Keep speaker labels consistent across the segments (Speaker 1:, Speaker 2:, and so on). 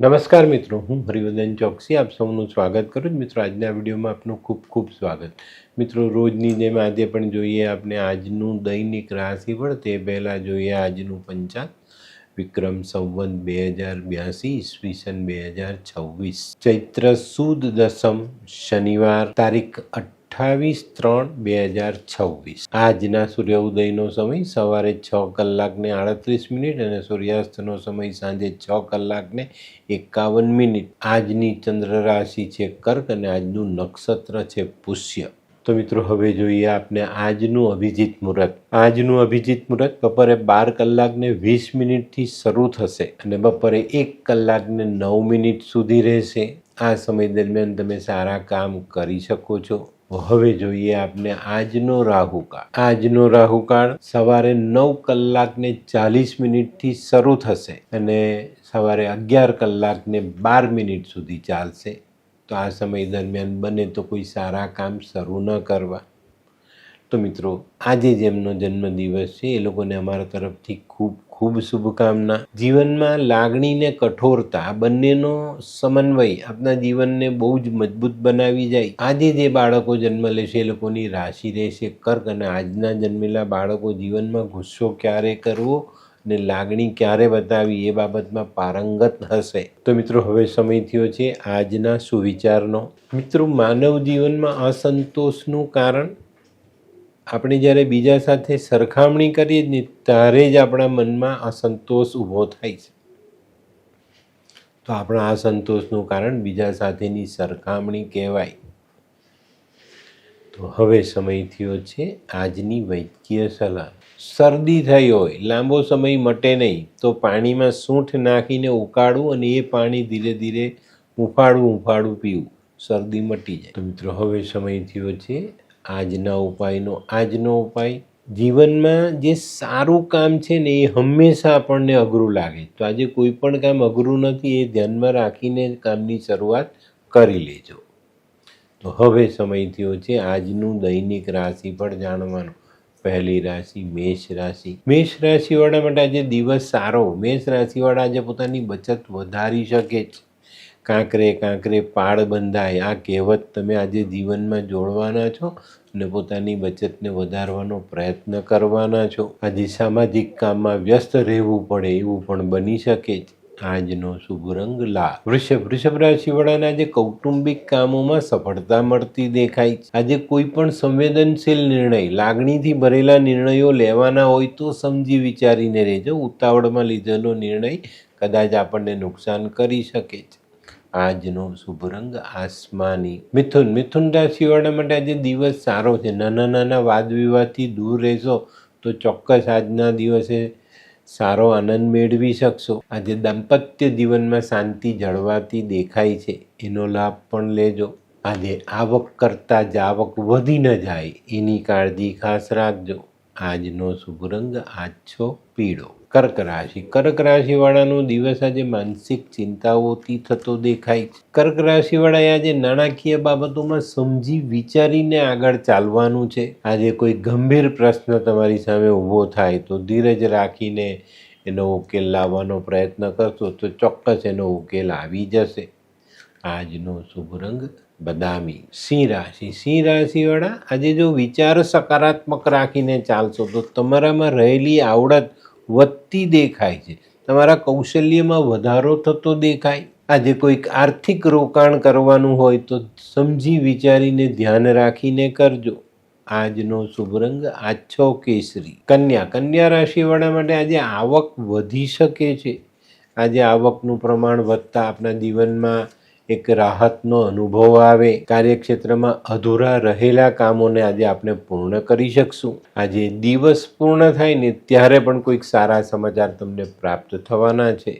Speaker 1: નમસ્કાર મિત્રો, હું હરિવર્ધન ચોકસી આપ સૌનું સ્વાગત કરું છું. મિત્રો, આજના વિડીયોમાં આપનું ખૂબ ખૂબ સ્વાગત. મિત્રો, રોજની જેમ આજે પણ જોઈએ આપણે આજનું દૈનિક રાશિફળ. તે પહેલાં જોઈએ આજનું પંચાંગ. વિક્રમ સંવત 2082 ઈસવીસન 2026 ચૈત્ર સુદ દસમ શનિવાર તારીખ 28/3/2026. આજના સૂર્યોદયનો સમય સવારે 6:38 અને સૂર્યાસ્તનો સમય સાંજે 6:51. આજની ચંદ્ર રાશિ છે કર્ક અને આજનું નક્ષત્ર છે પુષ્ય. તો મિત્રો, હવે જોઈએ આપણે આજનું અભિજીત મુહૂર્ત. આજનું અભિજીત મુહૂર્ત બપોરે 12:20 શરૂ થશે અને બપોરે 1:09 સુધી રહેશે. આ સમય દરમિયાન તમે સારા કામ કરી શકો છો. હવે જોઈએ આપણે આજનો રાહુકાળ. આજનો રાહુકાળ સવારે 9:40 શરૂ થશે અને સવારે 11:12 સુધી ચાલશે. તો આ સમય દરમિયાન બને તો કોઈ સારા કામ શરૂ ન કરવા. તો મિત્રો, આજે જેમનો જન્મદિવસ છે એ લોકોને અમારા તરફથી ખૂબ ખૂબ શુભકામના. જીવનમાં લાગણી ને કઠોરતા આ બંનેનો સમન્વય આપણા જીવનને બહુ જ મજબૂત બનાવી જાય. આજે જે બાળકો જન્મ લેશે એ લોકોની રાશિ રહેશે કર્ક અને આજના જન્મેલા બાળકો જીવનમાં ગુસ્સો ક્યારે કરવો ને લાગણી ક્યારે બતાવી એ બાબતમાં પારંગત હશે. તો મિત્રો, હવે સમય થયો છે આજના સુવિચારનો. મિત્રો, માનવ જીવનમાં અસંતોષનું કારણ આપણે જ્યારે બીજા સાથે સરખામણી કરીએ ને ત્યારે જ આપણા મનમાં અસંતોષ ઊભો થાય છે. તો આપણા અસંતોષનું કારણ બીજા સાથેની સરખામણી કહેવાય. તો હવે સમય થયો છે આજની વૈદ્ય સલાહ. શરદી થઈ હોય, લાંબો સમય મટે નહીં તો પાણીમાં સૂંઠ નાખીને ઉકાળવું અને એ પાણી ધીરે ધીરે ઉફાળું પીવું. શરદી મટી જાય. તો મિત્રો, હવે સમય થયો છે આજના ઉપાયનો. આજનો ઉપાય, જીવનમાં જે સારું કામ છે ને એ હંમેશા આપણને અઘરું લાગે. તો આજે કોઈ પણ કામ અઘરું નથી, એ ધ્યાનમાં રાખીને કામની શરૂઆત કરી લેજો. તો હવે સમય થયો છે આજનું દૈનિક રાશિફળ જાણવાનો. પહેલી રાશિ મેષ રાશિ. મેષ રાશિવાળા માટે આજે દિવસ સારો. મેષ રાશિવાળા આજે પોતાની બચત વધારી શકે છે. કાંકરે પાળ બંધાય, આ કહેવત તમે આજે જીવનમાં જોડવાના છો અને પોતાની બચતને વધારવાનો પ્રયત્ન કરવાના છો. આજે સામાજિક કામમાં વ્યસ્ત રહેવું પડે એવું પણ બની શકે છે. આજનો શુભ રંગ લાલ. વૃષભ રાશિવાળાને આજે કૌટુંબિક કામોમાં સફળતા મળતી દેખાય છે. આજે કોઈ પણ સંવેદનશીલ નિર્ણય, લાગણીથી ભરેલા નિર્ણયો લેવાના હોય તો સમજી વિચારીને રહેજો. ઉતાવળમાં લીધેલો નિર્ણય કદાચ આપણને નુકસાન કરી શકે છે. આજનો શુભ રંગ આસમાની. મિથુન રાશિવાળા માટે આજે દિવસ સારો છે. નાના વાદ વિવાદથી દૂર રહેશો તો ચોક્કસ આજના દિવસે સારો આનંદ મેળવી શકશો. આજે દાંપત્ય જીવનમાં શાંતિ જળવાતી દેખાય છે, એનો લાભ પણ લેજો. આજે આવક કરતાં જાવક વધી ન જાય એની કાળજી ખાસ રાખજો. આજનો શુભ રંગ આછો પીળો. કર્ક રાશિવાળાનો દિવસ આજે માનસિક ચિંતાઓથી થતો દેખાય છે. કર્ક રાશિવાળાએ આજે નાણાકીય બાબતોમાં સમજી વિચારીને આગળ ચાલવાનું છે. આજે કોઈ ગંભીર પ્રશ્ન તમારી સામે ઊભો થાય તો ધીરજ રાખીને એનો ઉકેલ લાવવાનો પ્રયત્ન કરશો તો ચોક્કસ એનો ઉકેલ આવી જશે. આજનો શુભ રંગ બદામી. સિંહ રાશિવાળા આજે જો વિચાર સકારાત્મક રાખીને ચાલશો તો તમારામાં રહેલી આવડત વધતી દેખાય છે. તમારા કૌશલ્યમાં વધારો થતો દેખાય. આજે કોઈક આર્થિક રોકાણ કરવાનું હોય તો સમજી વિચારીને ધ્યાન રાખીને કરજો. આજનો શુભ રંગ આછો કેસરી. કન્યા રાશિવાળા માટે આજે આવક વધી શકે છે. આજે આવકનું પ્રમાણ વધતા આપણા જીવનમાં એક રાહતનો અનુભવ આવે. કાર્યક્ષેત્રમાં અધૂરા રહેલા કામોને આજે આપણે પૂર્ણ કરી શકશું. આજે દિવસ પૂર્ણ થાય ને ત્યારે પણ કોઈક સારા સમાચાર તમને પ્રાપ્ત થવાના છે.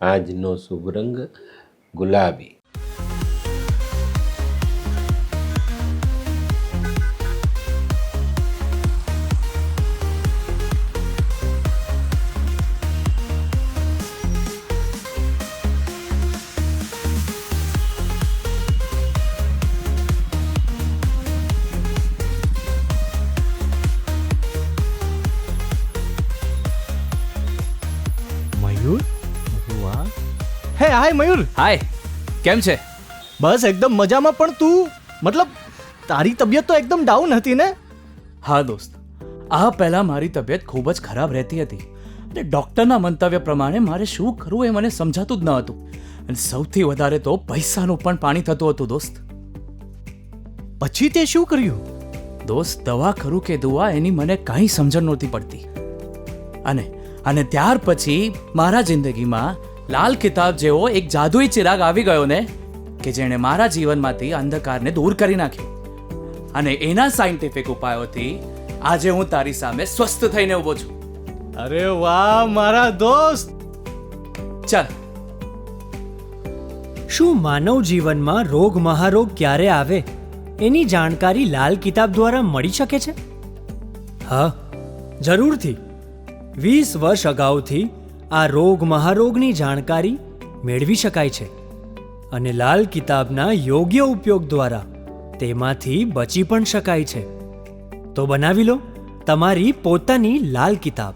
Speaker 1: આજનો શુભ રંગ ગુલાબી.
Speaker 2: હાય મયુર.
Speaker 3: હાય, કેમ છે?
Speaker 2: બસ એકદમ મજામાં. પણ તું મતલબ તારી તબિયત તો એકદમ ડાઉન હતી ને?
Speaker 3: હા દોસ્ત, આ પહેલાં મારી તબિયત ખૂબ જ ખરાબ રહેતી હતી અને ડૉક્ટરના મંતવ્ય પ્રમાણે મારે શું કરવું એ મને સમજાતું જ ન હતું. અને સૌથી વધારે તો પૈસાનું પણ પાણી થતું હતું દોસ્ત.
Speaker 2: પછી તે શું કર્યું?
Speaker 3: દોસ્ત, દવા કરું કે દુઆ એની મને કાંઈ સમજણ નહોતી પડતી. અને ત્યાર પછી મારા જિંદગીમાં લાલ કિતાબ જેવો એક જાદુઈ ચિરાગ આવી ગયો ને, કે જેણે મારા જીવનમાંથી અંધકારને દૂર કરી નાખ્યો. અને એના સાયન્ટિફિક ઉપાયોથી આજે હું તારી સામે સ્વસ્થ થઈને ઊભો છું.
Speaker 2: અરે વાહ મારા દોસ્ત.
Speaker 3: ચાલ.
Speaker 4: શું માનવ જીવનમાં રોગ મહારોગ ક્યારે આવે એની જાણકારી લાલ કિતાબ દ્વારા મળી શકે છે? હા, જરૂરથી. 20 વર્ષ અગાઉથી આ રોગ મહારોગની જાણકારી મેળવી શકાય છે અને લાલ કિતાબના યોગ્ય ઉપયોગ દ્વારા તેમાંથી બચી પણ શકાય છે. તો બનાવી લો તમારી પોતાની લાલ કિતાબ.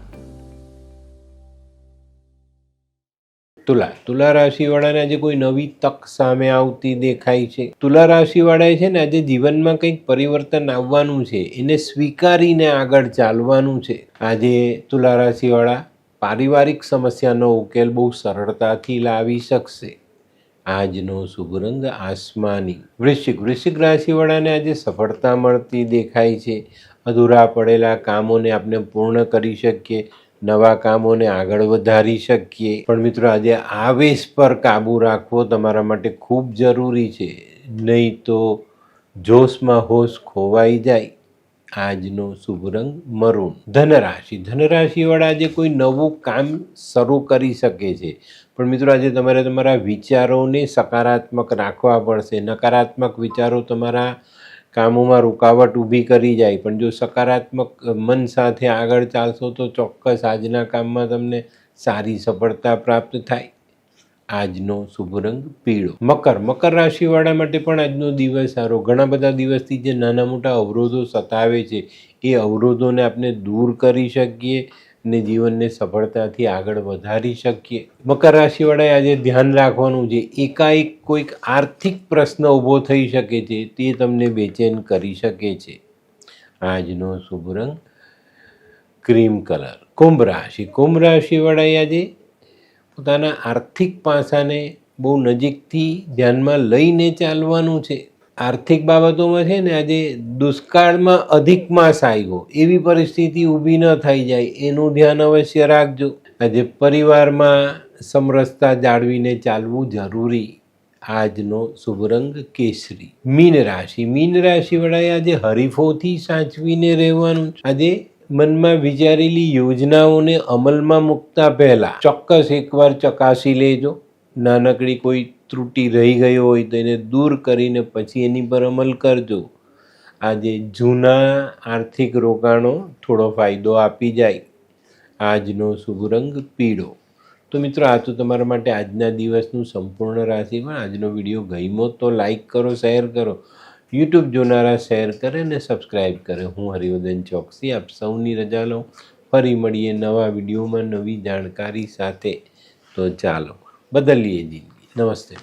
Speaker 1: તુલા રાશિવાળાને આજે કોઈ નવી તક સામે આવતી દેખાય છે. તુલા રાશિવાળાએ છે ને આજે જીવનમાં કંઈક પરિવર્તન આવવાનું છે, એને સ્વીકારીને આગળ ચાલવાનું છે. આજે તુલા રાશિવાળા પારિવારિક સમસ્યાનો ઉકેલ બહુ સરળતાથી લાવી શકશે. આજનો શુભ રંગ આસમાની. વૃશ્ચિક રાશિવાળાને આજે સફળતા મળતી દેખાય છે. અધૂરા પડેલા કામોને આપણે પૂર્ણ કરી શકીએ, નવા કામોને આગળ વધારી શકીએ. પણ મિત્રો, આજે આવેશ પર કાબૂ રાખવો તમારા માટે ખૂબ જરૂરી છે, નહીં તો જોશમાં હોશ ખોવાઈ જાય. આજનો શુભ રંગ મરૂન. ધનરાશિવાળા આજે કોઈ નવું કામ શરૂ કરી શકે છે. પણ મિત્રો, આજે તમારે તમારા વિચારોને સકારાત્મક રાખવા પડશે. નકારાત્મક વિચારો તમારા કામોમાં રૂકાવટ ઊભી કરી જાય. પણ જો સકારાત્મક મન સાથે આગળ ચાલશો તો ચોક્કસ આજના કામમાં તમને સારી સફળતા પ્રાપ્ત થાય. આજનો શુભ રંગ પીળો. મકર રાશિવાળા માટે પણ આજનો દિવસ સારો. ઘણા બધા દિવસથી જે નાના મોટા અવરોધો સતાવે છે એ અવરોધોને આપણે દૂર કરી શકીએ અને જીવનને સફળતાથી આગળ વધારી શકીએ. મકર રાશિવાળાએ આજે ધ્યાન રાખવાનું છે. એકાએક કોઈક આર્થિક પ્રશ્ન ઊભો થઈ શકે છે, તે તમને બેચેન કરી શકે છે. આજનો શુભ રંગ ક્રીમ કલર. કુંભ રાશિવાળાએ આજે પોતાના આર્થિક પાસાને બહુ નજીકથી ધ્યાનમાં લઈને ચાલવાનું છે. આર્થિક બાબતોમાં છે ને આજે દુષ્કાળમાં અધિક માસ આવ્યો એવી પરિસ્થિતિ ઊભી ન થઈ જાય એનું ધ્યાન અવશ્ય રાખજો. આજે પરિવારમાં સમરસતા જાળવીને ચાલવું જરૂરી. આજનો શુભ રંગ કેસરી. મીન રાશિવાળાએ આજે હરીફોથી સાચવીને રહેવાનું. આજે મનમાં વિચારેલી યોજનાઓને અમલમાં મૂકતા પહેલા ચોક્કસ એકવાર ચકાસી લેજો. નાનકડી કોઈ ત્રુટિ રહી ગયો હોય તો એને દૂર કરીને પછી એની પર અમલ કરજો. આજે જૂના આર્થિક રોકાણો થોડો ફાયદો આપી જાય. આજનો શુભ રંગ પીળો. તો મિત્રો, આ તો તમારા માટે આજના દિવસનું સંપૂર્ણ રાશિફળ. આજનો વિડીયો ગમ્યો તો લાઈક કરો, શેર કરો. યુટ્યુબ જોનારા શેર કરે અને સબસ્ક્રાઈબ કરે. હું હરિવર્ધન ચોકસી આપ સૌની રજા લઉં. ફરી મળીએ નવા વિડીયોમાં નવી જાણકારી સાથે. તો ચાલો બદલીએ જિંદગી. નમસ્તે.